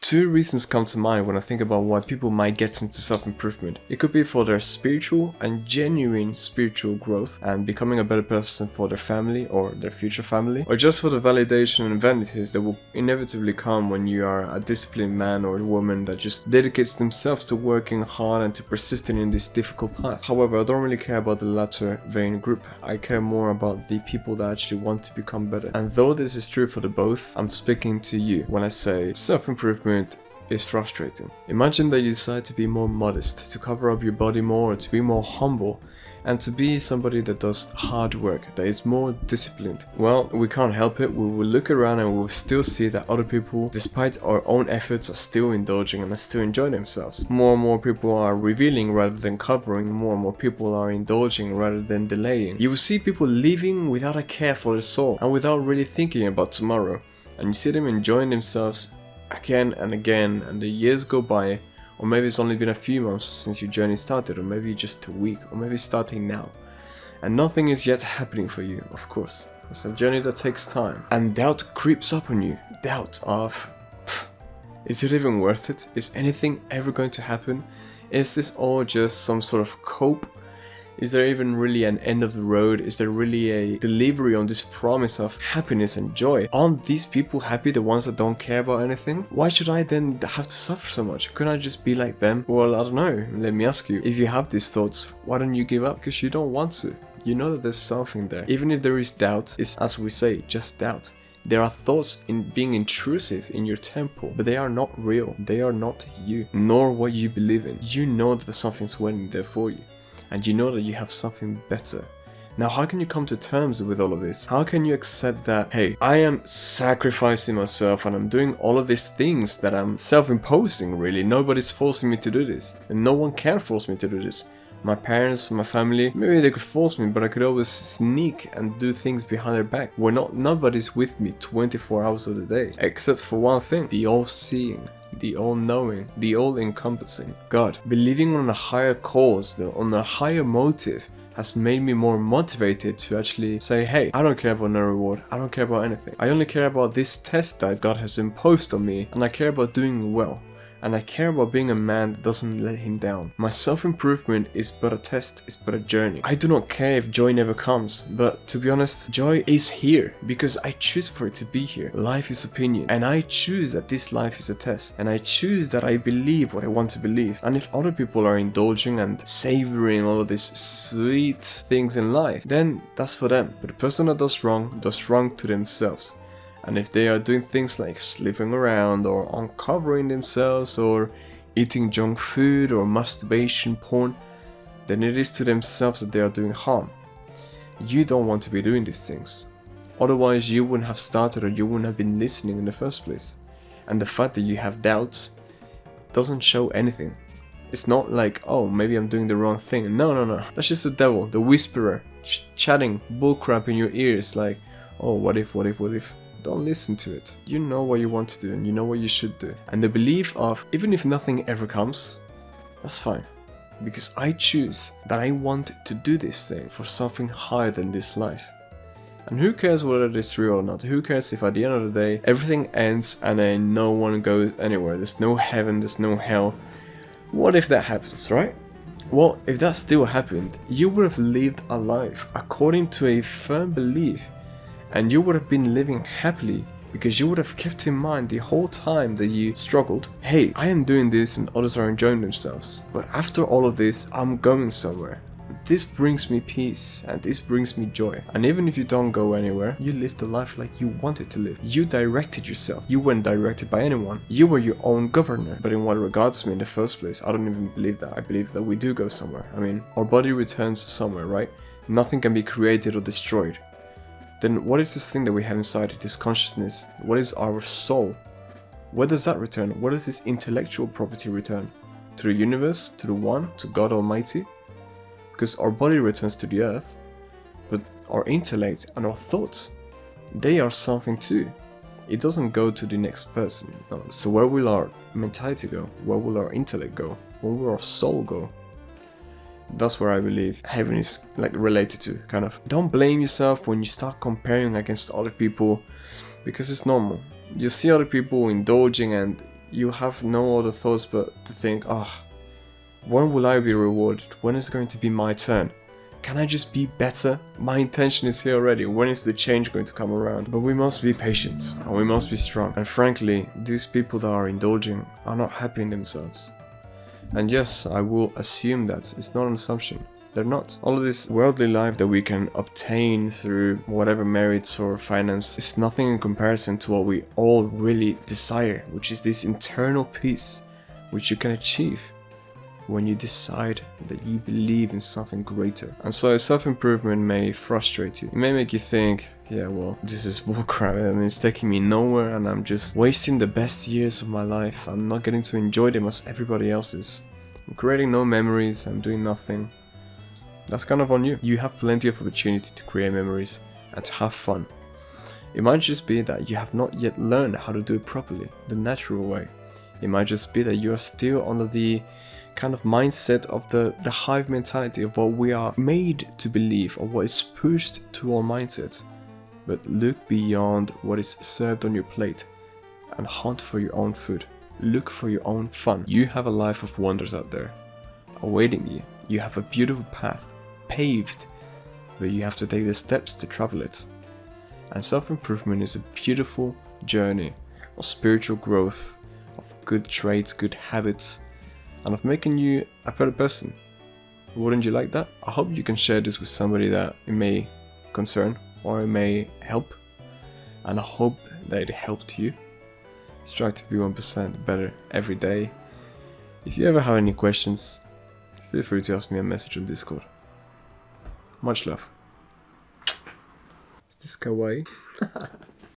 Two reasons come to mind when I think about why people might get into self-improvement. It could be for their spiritual and genuine spiritual growth and becoming a better person for their family or their future family, or just for the validation and vanities that will inevitably come when you are a disciplined man or woman that just dedicates themselves to working hard and to persisting in this difficult path. However, I don't really care about the latter vein group. I care more about the people that actually want to become better. And though this is true for the both, I'm speaking to you when I say self-improvement is frustrating. Imagine that you decide to be more modest, to cover up your body more, to be more humble, and to be somebody that does hard work, that is more disciplined. Well, we can't help it. We will look around and we will still see that other people, despite our own efforts, are still indulging and are still enjoying themselves. More and more people are revealing rather than covering. More and more people are indulging rather than delaying. You will see people living without a care for their soul and without really thinking about tomorrow. And you see them enjoying themselves again and again, and the years go by, or maybe it's only been a few months since your journey started, or maybe just a week, or maybe starting now, and nothing is yet happening for you. Of course, it's a journey that takes time, and doubt creeps up on you. Doubt of, is it even worth it? Is anything ever going to happen? Is this all just some sort of cope? Is there even really an end of the road? Is there really a delivery on this promise of happiness and joy? Aren't these people happy, the ones that don't care about anything? Why should I then have to suffer so much? Couldn't I just be like them? Well, I don't know. Let me ask you, if you have these thoughts, why don't you give up? Because you don't want to. You know that there's something there. Even if there is doubt, it's, as we say, just doubt. There are thoughts in being intrusive in your temple, but they are not real. They are not you, nor what you believe in. You know that something's waiting there for you. And you know that you have something better. Now, how can you come to terms with all of this? How can you accept that, hey, I am sacrificing myself and I'm doing all of these things that I'm self-imposing, really. Nobody's forcing me to do this. And no one can force me to do this. My parents, my family, maybe they could force me, but I could always sneak and do things behind their back. Nobody's with me 24 hours of the day. Except for one thing, the all-seeing, the all-knowing, the all-encompassing God. Believing on a higher cause, on a higher motive, has made me more motivated to actually say, hey, I don't care about no reward, I don't care about anything. I only care about this test that God has imposed on me, and I care about doing well. And I care about being a man that doesn't let him down. My self-improvement is but a test, it's but a journey. I do not care if joy never comes, but to be honest, joy is here because I choose for it to be here. Life is opinion, and I choose that this life is a test, and I choose that I believe what I want to believe. And if other people are indulging and savoring all of these sweet things in life, then that's for them. But the person that does wrong to themselves. And if they are doing things like sleeping around or uncovering themselves or eating junk food or masturbation porn, then it is to themselves that they are doing harm. You don't want to be doing these things. Otherwise you wouldn't have started, or you wouldn't have been listening in the first place. And the fact that you have doubts doesn't show anything. It's not like, oh, maybe I'm doing the wrong thing. No. That's just the devil, the whisperer, chatting bullcrap in your ears like, oh, what if? Don't listen to it. You know what you want to do and you know what you should do. And the belief of, even if nothing ever comes, that's fine. Because I choose that I want to do this thing for something higher than this life. And who cares whether it is real or not? Who cares if at the end of the day, everything ends and then no one goes anywhere? There's no heaven, there's no hell. What if that happens, right? Well, if that still happened, you would have lived a life according to a firm belief. And you would have been living happily because you would have kept in mind the whole time that you struggled, hey, I am doing this and others are enjoying themselves. But after all of this, I'm going somewhere. This brings me peace and this brings me joy. And even if you don't go anywhere, you lived the life like you wanted to live. You directed yourself. You weren't directed by anyone. You were your own governor. But in what regards me in the first place, I don't even believe that. I believe that we do go somewhere. I mean, our body returns somewhere, right? Nothing can be created or destroyed. Then what is this thing that we have inside, this consciousness? What is our soul? Where does that return? Where does this intellectual property return? To the universe? To the one? To God Almighty? Because our body returns to the earth, but our intellect and our thoughts, they are something too. It doesn't go to the next person. No. So where will our mentality go? Where will our intellect go? Where will our soul go? That's where I believe heaven is related to, kind of. Don't blame yourself when you start comparing against other people, because it's normal. You see other people indulging and you have no other thoughts but to think, oh, when will I be rewarded? When is it going to be my turn? Can I just be better? My intention is here already. When is the change going to come around? But we must be patient and we must be strong. And frankly, these people that are indulging are not happy in themselves. And yes, I will assume that. It's not an assumption. They're not. All of this worldly life that we can obtain through whatever merits or finance is nothing in comparison to what we all really desire, which is this internal peace, which you can achieve when you decide that you believe in something greater. And so self-improvement may frustrate you. It may make you think, yeah, well, this is bullcrap. I mean, it's taking me nowhere and I'm just wasting the best years of my life. I'm not getting to enjoy them as everybody else is. I'm creating no memories, I'm doing nothing. That's kind of on you. You have plenty of opportunity to create memories and to have fun. It might just be that you have not yet learned how to do it properly, the natural way. It might just be that you are still under the kind of mindset of the hive mentality of what we are made to believe or what is pushed to our mindset. But look beyond what is served on your plate and hunt for your own food. Look for your own fun. You have a life of wonders out there awaiting you. You have a beautiful path paved, but you have to take the steps to travel it. And self-improvement is a beautiful journey of spiritual growth, of good traits, good habits, and of making you a better person. Wouldn't you like that? I hope you can share this with somebody that it may concern or it may help, and I hope that it helped you. Strive to be 1% better every day. If you ever have any questions, feel free to ask me a message on Discord. Much love. Is this kawaii?